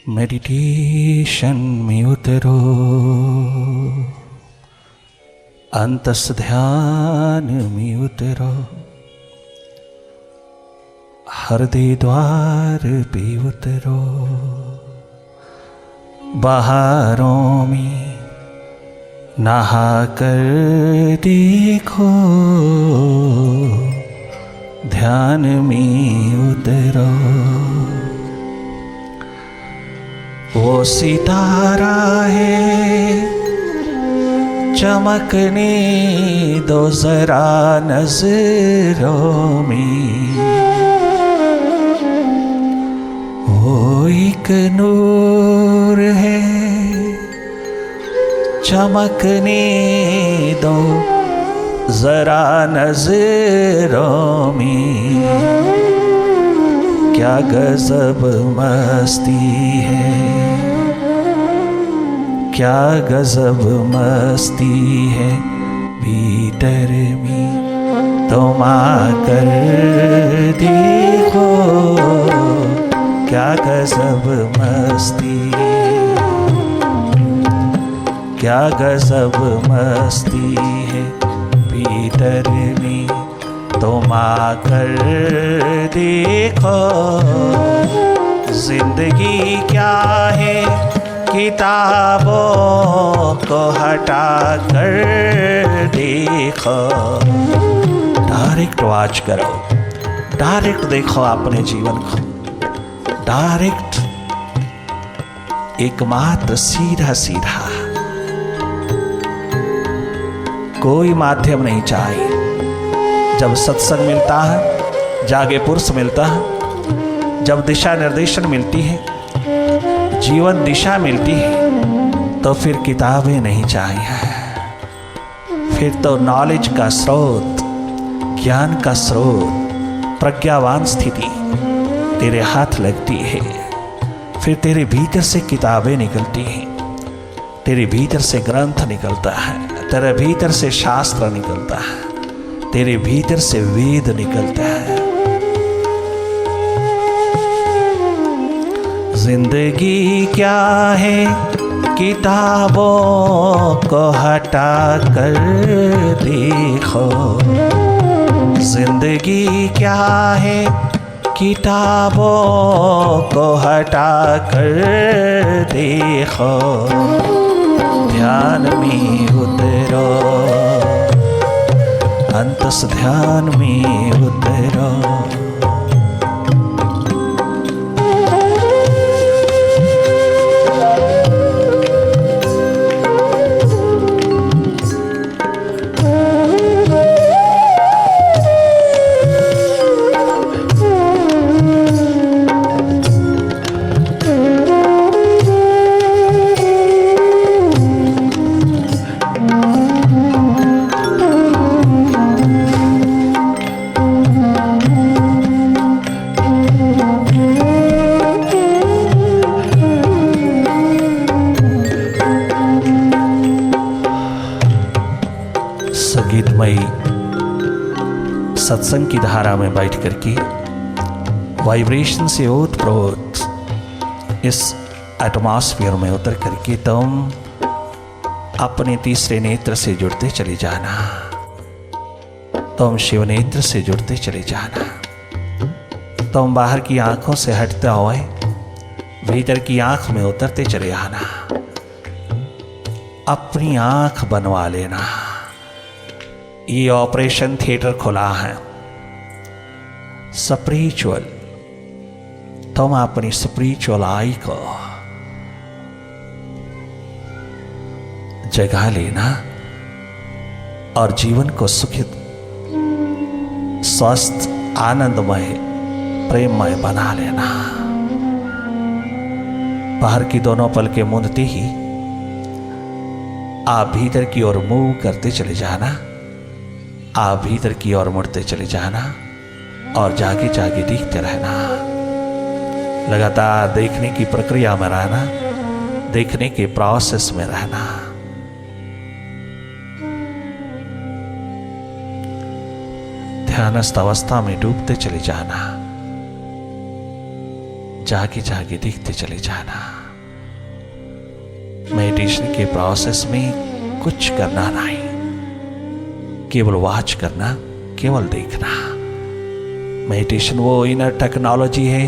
Meditation में उतरो, अंतस ध्यान में उतरो, हृदय द्वार पे उतरो, बाहरों में नहा कर देखो, ध्यान में उतरो। वो सितारा है, चमकने दो जरा नजरों में। वो एक नूर है, चमकने दो जरा नजरों में। क्या गजब मस्ती है, क्या गजब मस्ती है भीतर में, तुम आकर देखो। क्या गजब मस्ती, क्या गजब मस्ती है भीतर में, तुम आकर देखो। जिंदगी क्या है किताबों को हटा कर देखो। डायरेक्ट वॉच करो, डायरेक्ट देखो अपने जीवन को, डायरेक्ट एकमात्र सीधा सीधा, कोई माध्यम नहीं चाहिए। जब सत्संग मिलता है, जागे पुरुष मिलता है, जब दिशा निर्देशन मिलती है, जीवन दिशा मिलती है, तो फिर किताबें नहीं चाहिए। फिर तो नॉलेज का स्रोत, ज्ञान का स्रोत, प्रज्ञावान स्थिति तेरे हाथ लगती है। फिर तेरे भीतर से किताबें निकलती हैं, तेरे भीतर से ग्रंथ निकलता है, तेरे भीतर से शास्त्र निकलता है, तेरे भीतर से वेद निकलता है। जिंदगी क्या है किताबों को हटा कर देखो। जिंदगी क्या है किताबों को हटा कर देखो। ध्यान में उतरो, अंतस ध्यान में उतरो। सत्संग की धारा में बैठ करके वाइब्रेशन से ओतप्रोत इस एटमॉस्फेयर में उतर करके तुम अपने तीसरे नेत्र से जुड़ते चले जाना। तुम शिव नेत्र से जुड़ते चले जाना। तुम बाहर की आंखों से हटते हुए भीतर की आंख में उतरते चले आना। अपनी आंख बनवा लेना। ये ऑपरेशन थिएटर खुला है स्पिरिचुअल। तुम अपनी स्पिरिचुअल आई को जगा लेना और जीवन को सुखित, स्वस्थ, आनंदमय, प्रेममय बना लेना। बाहर की दोनों पलकें मूंदते ही आप भीतर की ओर मूव करते चले जाना। आप भीतर की ओर मुड़ते चले जाना और जागे जागे देखते रहना। लगातार देखने की प्रक्रिया में रहना, देखने के प्रोसेस में रहना। ध्यानस्थ अवस्था में डूबते चले जाना। जाके जाके देखते चले जाना। मेडिटेशन के प्रोसेस में कुछ करना नहीं, केवल वॉच करना, केवल देखना। मेडिटेशन वो इनर टेक्नोलॉजी है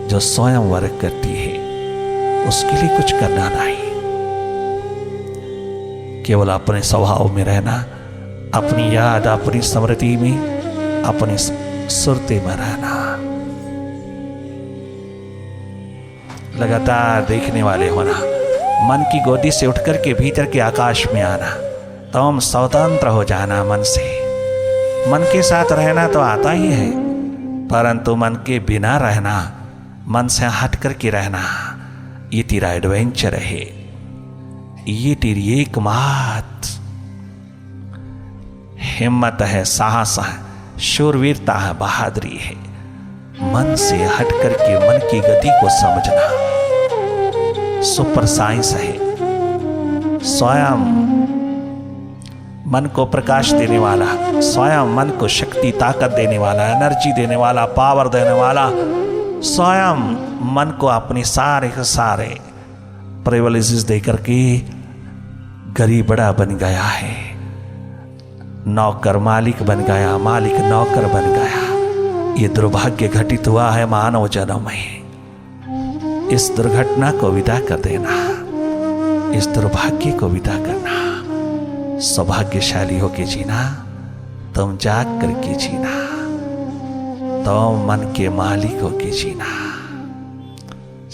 जो स्वयं वर्क करती है, उसके लिए कुछ करना नहीं, केवल अपने स्वभाव में रहना, अपनी याद, अपनी स्मृति में, अपनी सुरते में रहना। लगातार देखने वाले होना, मन की गोदी से उठकर के भीतर के आकाश में आना, तुम स्वतंत्र हो जाना मन से। मन के साथ रहना तो आता ही है, परंतु मन के बिना रहना, मन से हट करके रहना, ये तेरा एडवेंचर है, ये तेरी एकमात्र हिम्मत है, साहस है, शूरवीरता है, बहादुरी है। मन से हट करके मन की गति को समझना सुपर साइंस है। स्वयं मन को प्रकाश देने वाला, स्वयं मन को शक्ति, ताकत देने वाला, एनर्जी देने वाला, पावर देने वाला, स्वयं मन को अपने सारे के सारे प्रिविलेजेस देकर के गरीब बड़ा बन गया है, नौकर मालिक बन गया, मालिक नौकर बन गया। ये दुर्भाग्य घटित हुआ है मानव जन्म में। इस दुर्घटना को विदा कर देना, इस दुर्भाग्य को विदा करना, सौभाग्यशाली होके जीना, तुम जाग करके जीना, तुम मन के मालिक होके जीना,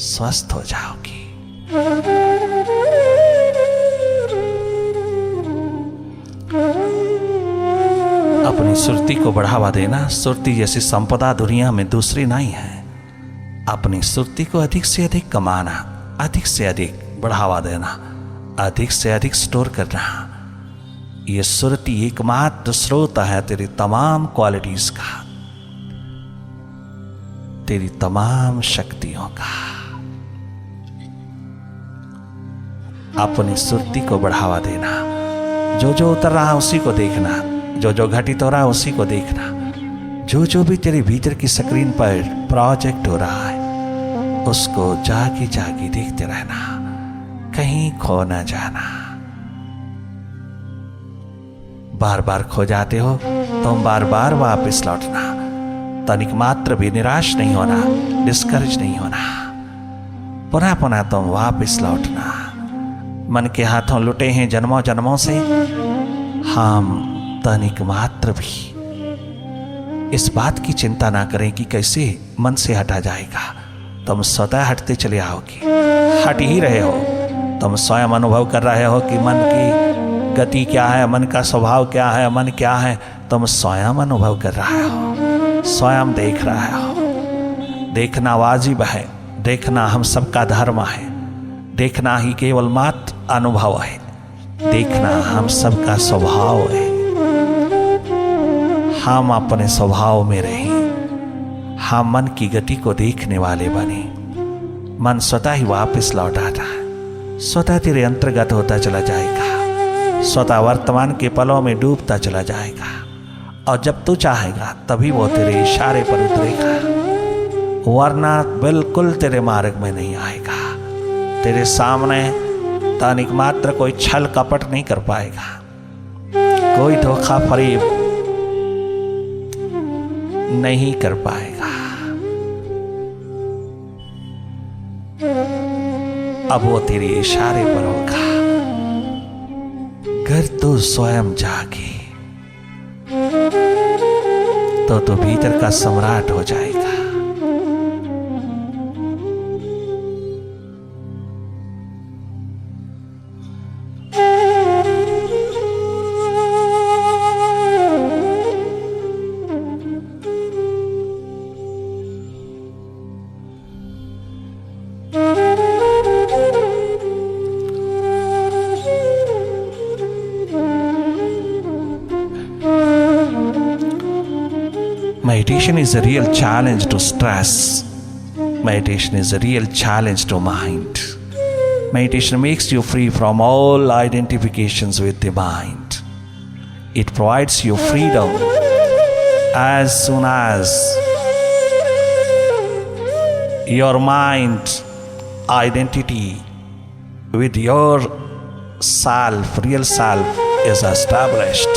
स्वस्थ हो जाओगी। अपनी सुरती को बढ़ावा देना, सुरती जैसी संपदा दुनिया में दूसरी नहीं है। अपनी सुरती को अधिक से अधिक कमाना, अधिक से अधिक बढ़ावा देना, अधिक से अधिक स्टोर करना, ये सुरती एकमात्र स्रोत है तेरी तमाम क्वालिटीज का, तेरी तमाम शक्तियों का। अपनी सुरती को बढ़ावा देना, जो जो उतर रहा है उसी को देखना, जो जो घटित हो रहा है उसी को देखना, जो जो भी तेरे भीतर की स्क्रीन पर प्रोजेक्ट हो रहा है उसको जाके जाके देखते रहना, कहीं खो ना जाना। बार बार खो जाते हो तुम बार बार वापस लौटना, तनिक मात्र भी निराश नहीं होना, डिस्करेज नहीं होना, पुनः पुनः तुम वापस लौटना। मन के हाथों लुटे हैं जन्मों जन्मों से, हम तनिक मात्र भी इस बात की चिंता ना करें कि कैसे मन से हटा जाएगा। तुम स्वतः हटते चले आओगे, हट ही रहे हो। तुम स्वयं अनुभव कर रहे हो कि मन की गति क्या है, मन का स्वभाव क्या है, मन क्या है, तुम स्वयं अनुभव कर रहे हो, स्वयं देख रहे हो। देखना वाजिब है, देखना हम सबका धर्म है, देखना ही केवल मात्र अनुभव है, देखना हम सबका स्वभाव है। हम अपने स्वभाव में रहें, हम मन की गति को देखने वाले बने। मन स्वतः ही वापस लौट आता है, स्वतः तेरे अंतर्गत होता चला जाएगा, स्वतः वर्तमान के पलों में डूबता चला जाएगा, और जब तू चाहेगा तभी वो तेरे इशारे पर उतरेगा, वरना बिल्कुल तेरे मार्ग में नहीं आएगा। तेरे सामने तनिक मात्र कोई छल कपट नहीं कर पाएगा, कोई धोखा फरेब नहीं कर पाएगा। अब वो तेरे इशारे पर होगा। अगर तू स्वयं जागे तो भीतर का सम्राट हो जाएगा। Meditation is a real challenge to stress. Meditation is a real challenge to mind. Meditation makes you free from all identifications with the mind. It provides you freedom as soon as your mind's identity with your self, real self, is established,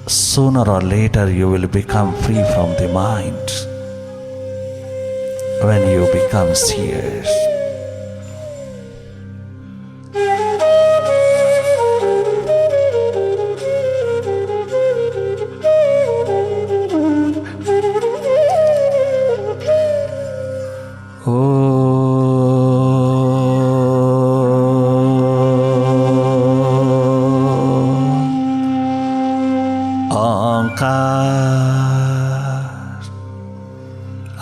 sooner or later you will become free from the mind when you become serious.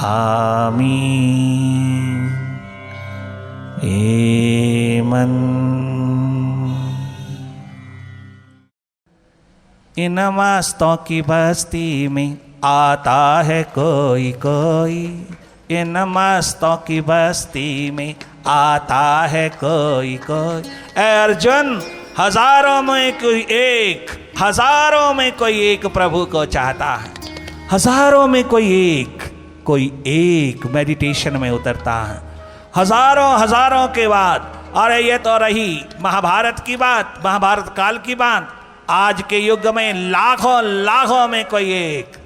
आमीन। एमन। इन मस्तों की बस्ती में आता है कोई कोई, इन मस्तों की बस्ती में आता है कोई कोई। ऐ अर्जुन, हजारों में कोई एक, हजारों में कोई एक प्रभु को चाहता है, हजारों में कोई एक मेडिटेशन में उतरता है। हजारों के बाद, अरे ये तो रही महाभारत की बात, महाभारत काल की बात। आज के युग में लाखों में कोई एक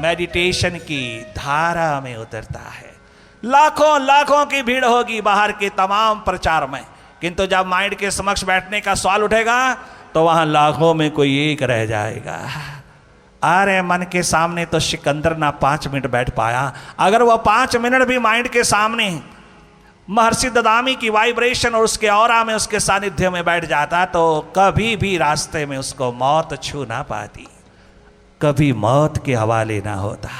मेडिटेशन की धारा में उतरता है। लाखों की भीड़ होगी बाहर के तमाम प्रचार में, किंतु जब माइंड के समक्ष बैठने का सवाल उठेगा तो वहां लाखों में कोई एक रह जाएगा। अरे मन के सामने तो सिकंदर ना 5 मिनट बैठ पाया। अगर वह 5 मिनट भी माइंड के सामने महर्षि ददामी की वाइब्रेशन और उसके ऑरा में, उसके सानिध्य में बैठ जाता तो कभी भी रास्ते में उसको मौत छू ना पाती, कभी मौत के हवाले ना होता।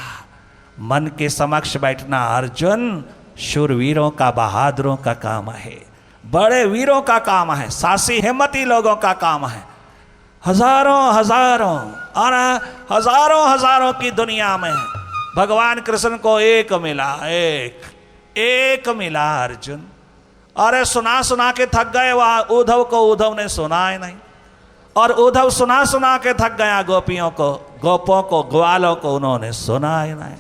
मन के समक्ष बैठना अर्जुन शूरवीरों का, बहादुरों का काम है, बड़े वीरों का काम है, साहसी हिम्मती लोगों का काम है। हजारों और हजारों की दुनिया में भगवान कृष्ण को एक मिला, एक मिला अर्जुन। अरे सुना के थक गए वह उद्धव को, उद्धव ने सुना ही नहीं, और उद्धव सुना के थक गया गोपियों को, गोपों को, ग्वालों को उन्होंने सुना ही नहीं।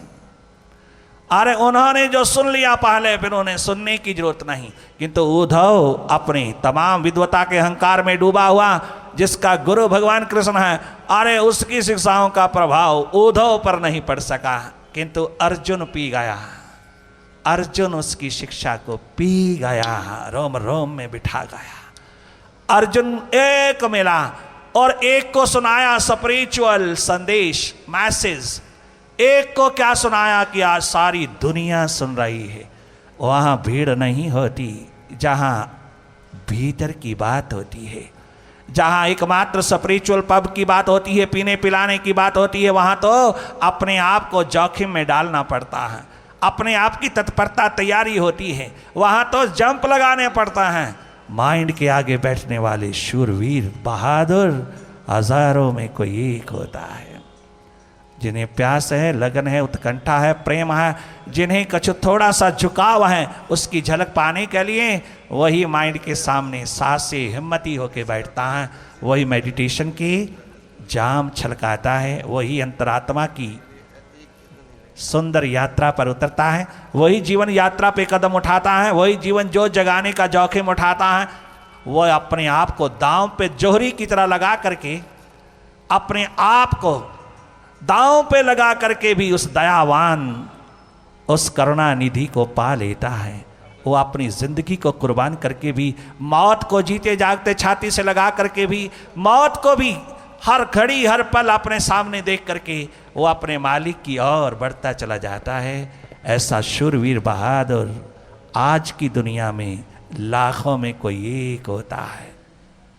अरे उन्होंने जो सुन लिया पहले, फिर उन्हें सुनने की जरूरत नहीं। किंतु उद्धव अपनी तमाम विद्वता के अहंकार में डूबा हुआ, जिसका गुरु भगवान कृष्ण है, अरे उसकी शिक्षाओं का प्रभाव उद्धव पर नहीं पड़ सका, किंतु अर्जुन पी गया। अर्जुन उसकी शिक्षा को पी गया, रोम रोम में बिठा गया। अर्जुन एक मिला और एक को सुनाया स्पिरिचुअल संदेश, मैसेज। एक को क्या सुनाया कि आज सारी दुनिया सुन रही है। वहाँ भीड़ नहीं होती जहाँ भीतर की बात होती है, जहाँ एकमात्र स्पिरिचुअल पब की बात होती है, पीने पिलाने की बात होती है। वहाँ तो अपने आप को जोखिम में डालना पड़ता है, अपने आप की तत्परता तैयारी होती है, वहाँ तो जंप लगाने पड़ता है। माइंड के आगे बैठने वाले शूरवीर बहादुर हजारों में कोई एक होता है। जिन्हें प्यास है, लगन है, उत्कंठा है, प्रेम है, जिन्हें कुछ थोड़ा सा झुकाव है, उसकी झलक पाने के लिए वही माइंड के सामने साहसी हिम्मती होके बैठता है, वही मेडिटेशन की जाम छलकाता है, वही अंतरात्मा की सुंदर यात्रा पर उतरता है, वही जीवन यात्रा पे कदम उठाता है, वही जीवन जो जगाने का जोखिम उठाता है। वह अपने आप को दांव पे जोहरी की तरह लगा करके, अपने आप को दांव पे लगा करके भी उस दयावान, उस करुणा निधि को पा लेता है। वो अपनी जिंदगी को कुर्बान करके भी, मौत को जीते जागते छाती से लगा करके भी, मौत को भी हर घड़ी हर पल अपने सामने देख करके वो अपने मालिक की ओर बढ़ता चला जाता है। ऐसा शूरवीर बहादुर आज की दुनिया में लाखों में कोई एक होता है।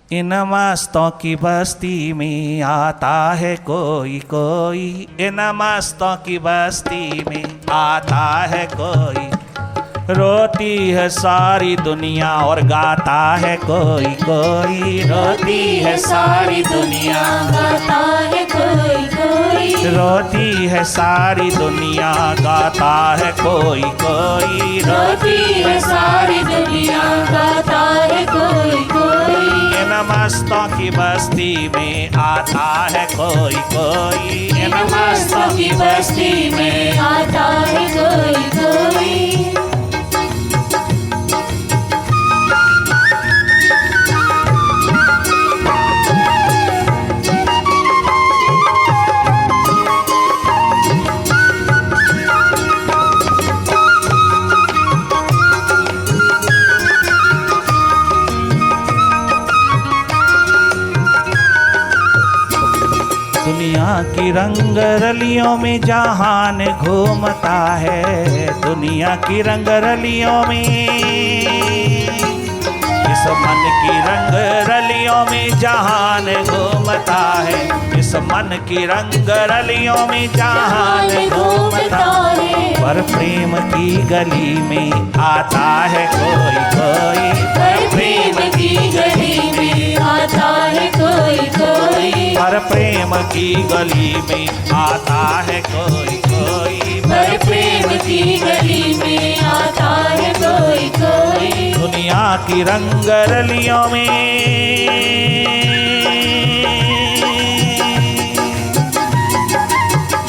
इन मस्तों की बस्ती में आता है कोई कोई, इन मस्तों की बस्ती में आता है कोई। रोती है सारी दुनिया और गाता है कोई कोई, रोती है सारी दुनिया, गाता है कोई कोई, रोती है सारी दुनिया, गाता है कोई कोई, रोती है सारी दुनिया, गाता है कोई कोई। इन मस्तों की बस्ती में आता है कोई कोई, इन मस्तों की बस्ती में आता है कोई कोई। दुनिया की रंग रलियों में जहान घूमता है, दुनिया की रंग रलियों में, इस मन की रंग रलियों में जहान घूमता है, इस मन की रंग रलियों में जहान घूमता है। पर प्रेम की गली में आता है कोई कोई, पर प्रेम की गली में आता है कोई कोई। पर प्रेम की गली में आता है कोई कोई, पर प्रेम की गली में आता है कोई कोई। दुनिया की रंग रलियों में,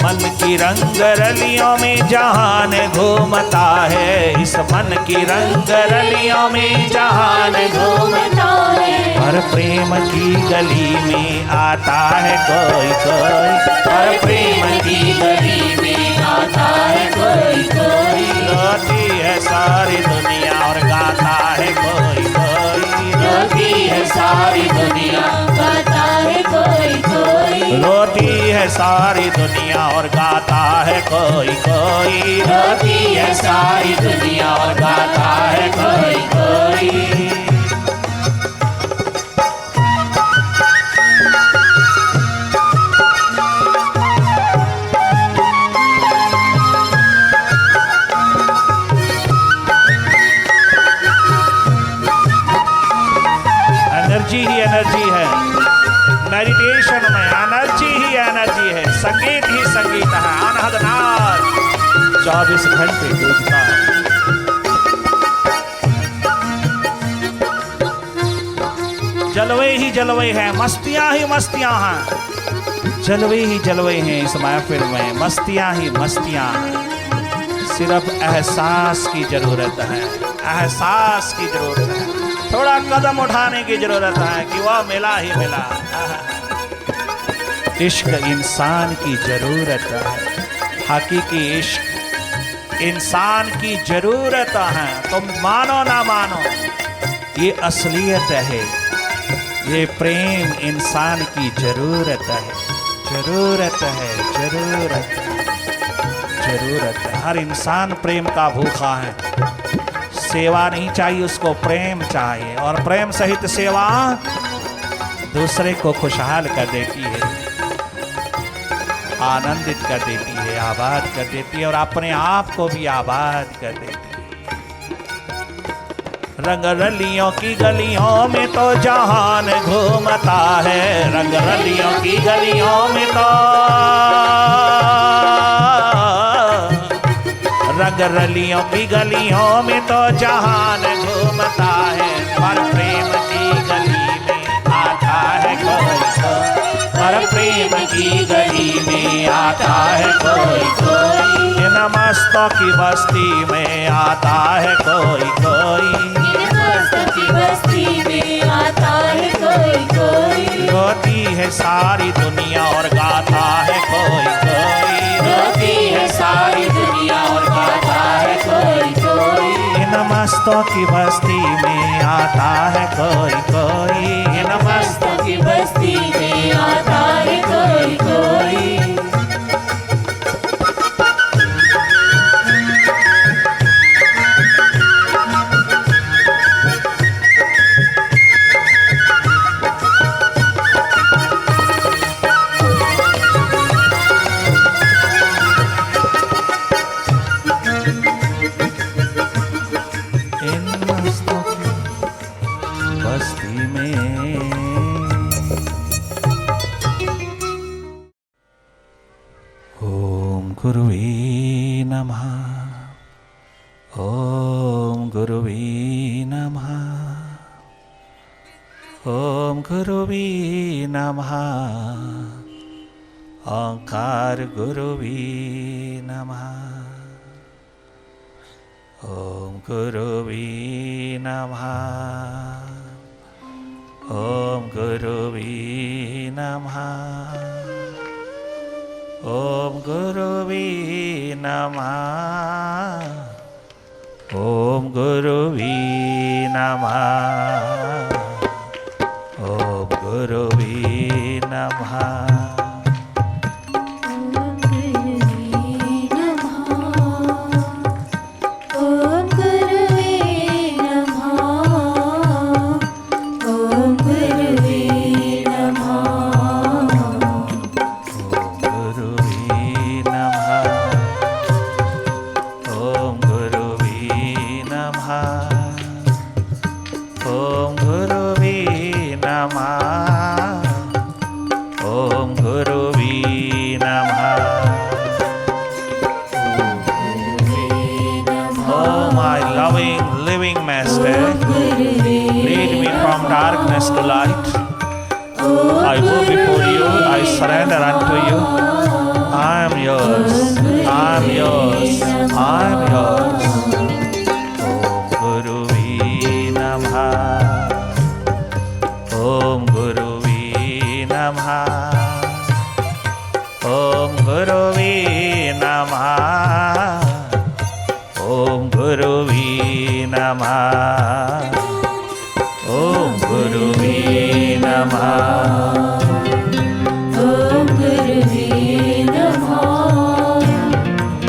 मन की रंग रलियों में जहान घूमता है, इस मन की रंग रलियों में जहान घूमता है। पर प्रेम की गली में आता है कोई कोई, पर प्रेम की गली में आता है कोई कोई। रोती है सारी दुनिया और गाता है कोई कोई, रोती है सारी दुनिया गाता है कोई कोई। रोती है सारी दुनिया और गाता है कोई कोई, रोती है सारी दुनिया और गाता है कोई कोई। एनर्जी ही एनर्जी है, मेडिटेशन में एनर्जी ही एनर्जी है, संगीत ही संगीत है, अनहद नाद 24 घंटे गूंजता है। जलवे ही जलवे हैं, मस्तियां ही मस्तियां हैं, जलवे ही जलवे हैं इस महफिल में, मस्तियां ही मस्तियां हैं। सिर्फ एहसास की जरूरत है, एहसास की जरूरत है, थोड़ा कदम उठाने की जरूरत है कि वह मिला ही मिला। इश्क इंसान की जरूरत है, हकीकी इश्क इंसान की जरूरत है। तुम मानो ना मानो, ये असलियत है, ये प्रेम इंसान की जरूरत है, जरूरत है, जरूरत जरूरत है। हर इंसान प्रेम का भूखा है, सेवा नहीं चाहिए उसको, प्रेम चाहिए, और प्रेम सहित सेवा दूसरे को खुशहाल कर देती है, आनंदित कर देती है, आबाद कर देती है, और अपने आप को भी आबाद कर देती है। रंग रलियों की गलियों में तो जहान घूमता है, रंग रलियों की गलियों में तो, रंग रलियों की गलियों में तो जहान घूमता है। पर प्रेम की गली में आता है कोई कोई, पर प्रेम की गली में आता है कोई कोई। इन मस्तों की बस्ती में आता है कोई कोई, इन मस्तों की बस्ती में आता है कोई कोई। रोती है सारी दुनिया और गाता है कोई कोई, रोती है सारी दुनिया और गाता है कोई कोई। इन मस्तों की बस्ती में आता है कोई कोई, इन मस्तों की बस्ती में आता है कोई कोई। गुरुवे नमः, ओम गुरुवे नमः, ओम गुरुवे नमः। ओंकार गुरुवे नमः। ओम गुरुवे नमः। ओम गुरुवे नमः। ओम गुरुवे नमः। ओम गुरुवे नमः। ओम गुरुवे नमः। Darkness to light, I go before you, I surrender unto you. I am yours, I am yours, I am yours. Om Guruve Namah. Om Guruve Namah. Om Guruve Namah. Om Guruve Namah. Om Guruve Namah. Om Guruve Namah. Om Guruve Namah.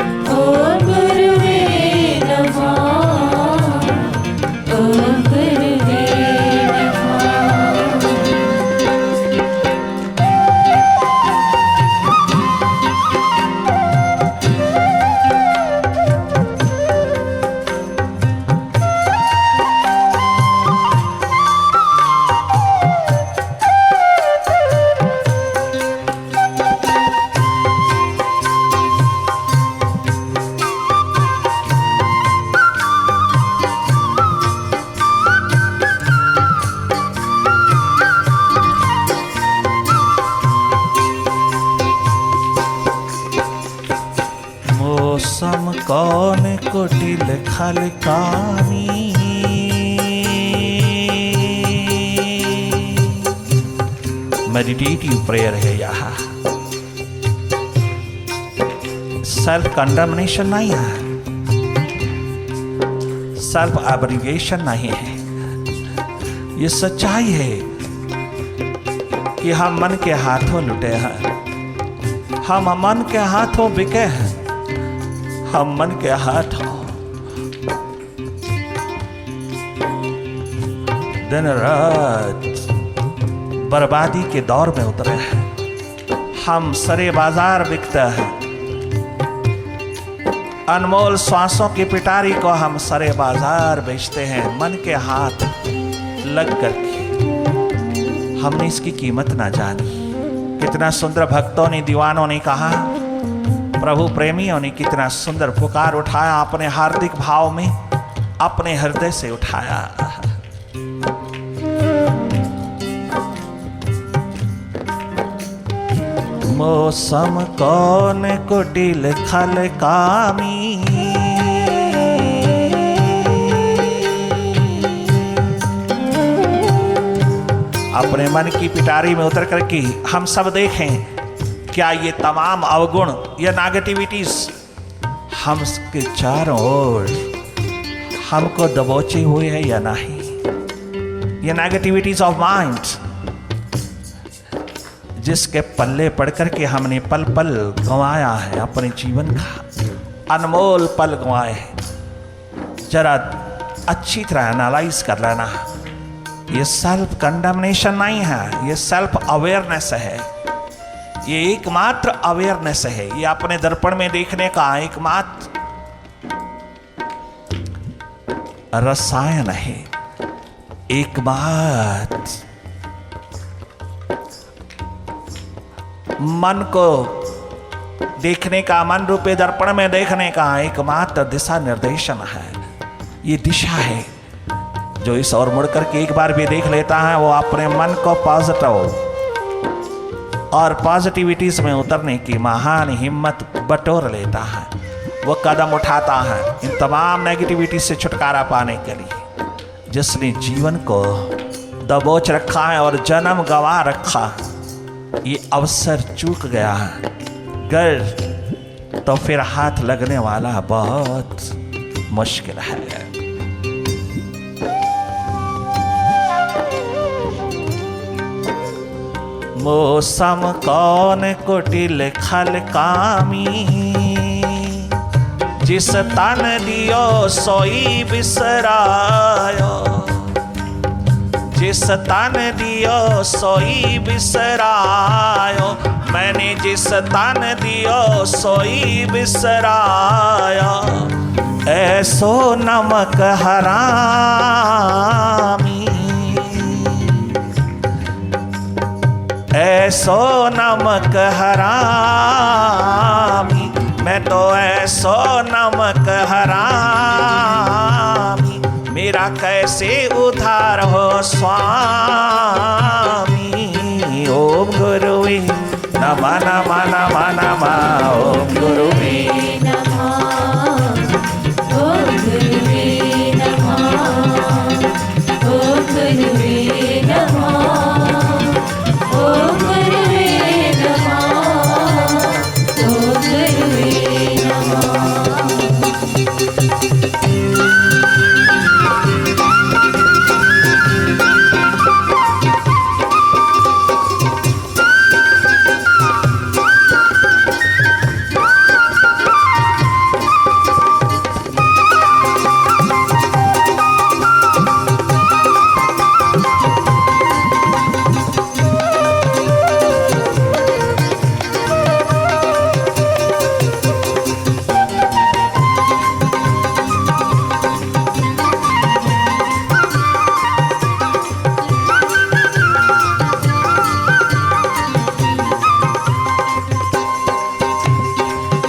Om Guruve मौसम कौन कुटिल खल कामी। Meditative prayer है यहाँ, self condemnation नहीं है, self एब्रिगेशन नहीं है। ये सच्चाई है कि हम मन के हाथों लुटे हैं, हम मन के हाथों बिके हैं, हम मन के हाथों दिन रात बर्बादी के दौर में उतरे हैं। हम सरे बाजार बिकते हैं, अनमोल श्वासों की पिटारी को हम सरे बाजार बेचते हैं, मन के हाथ लग करके। हमने इसकी कीमत ना जानी। कितना सुंदर भक्तों ने, दीवानों ने कहा, प्रभु प्रेमियों ने कितना सुंदर पुकार उठाया, अपने हार्दिक भाव में अपने हृदय से उठाया। मौसम कौन कुटिल खल कामी। अपने मन की पिटारी में उतर करके हम सब देखें, क्या ये तमाम अवगुण, ये नेगेटिविटीज हमके चारों ओर हमको दबोचे हुए है या नहीं। ये नेगेटिविटीज ऑफ माइंड जिसके पल्ले पड़ करके हमने पल पल गंवाया है, अपने जीवन का अनमोल पल गंवाए हैं। जरा अच्छी तरह एनालाइज कर लेना। ये सेल्फ कंडमनेशन नहीं है, ये सेल्फ अवेयरनेस है। ये एकमात्र अवेयरनेस है, ये अपने दर्पण में देखने का एकमात्र रसायन है, एकमात्र मन को देखने का, मन रूपी दर्पण में देखने का एकमात्र दिशा निर्देशन है। ये दिशा है जो इस ओर मुड़ करके एक बार भी देख लेता है वो अपने मन को पॉजिटिव और पॉजिटिविटीज में उतरने की महान हिम्मत बटोर लेता है। वो कदम उठाता है इन तमाम नेगेटिविटी से छुटकारा पाने के लिए। जिसने जीवन को दबोच रखा है और जन्म गंवा रखा, ये अवसर चूक गया है गर तो फिर हाथ लगने वाला बहुत मुश्किल है। मौसम कौन कुटिल खल कामी, जिस तन दियो सोई बिसरायो, जिस तन दियो सोई बिसरायो, मैंने जिस तन दियो सोई बिसरायो, ऐसो नमक हरामी, ऐसो नमक हरामी, मैं तो ऐसो नमक हरामी, मेरा कैसे उद्धार हो स्वामी। ओम गुरुवे नमः नमः नमः नमः, ओम गुरुवे नमः, ओम गुरुवे नमः, ओम गुरुवे नमः, ओम गुरुवे नमः, ओम गुरुवे नमः।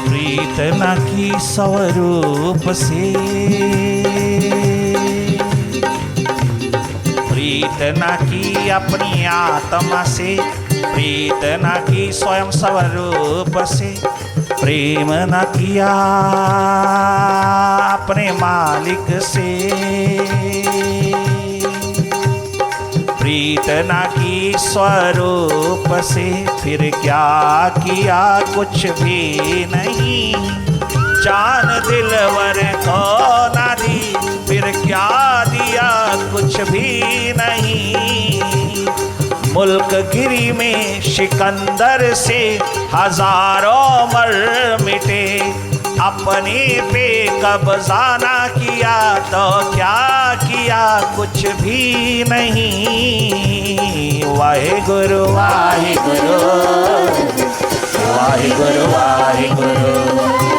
प्रीतना की स्वरूप से, प्रीतना की अपनी आत्मा से, प्रीतना की स्वयं स्वरूप से, प्रेम न किया अपने मालिक से, प्रीत न की स्वरूप से, फिर क्या किया कुछ भी नहीं, जान दिलवर को न दी, फिर क्या दिया कुछ भी नहीं। मुल्क गिरी में सिकंदर से हजारों मर मिटे, अपने पे कब्जा ना किया तो क्या किया कुछ भी नहीं। वाहे गुरु वाहे गुरु, वाहे गुरु वाहे गुरु।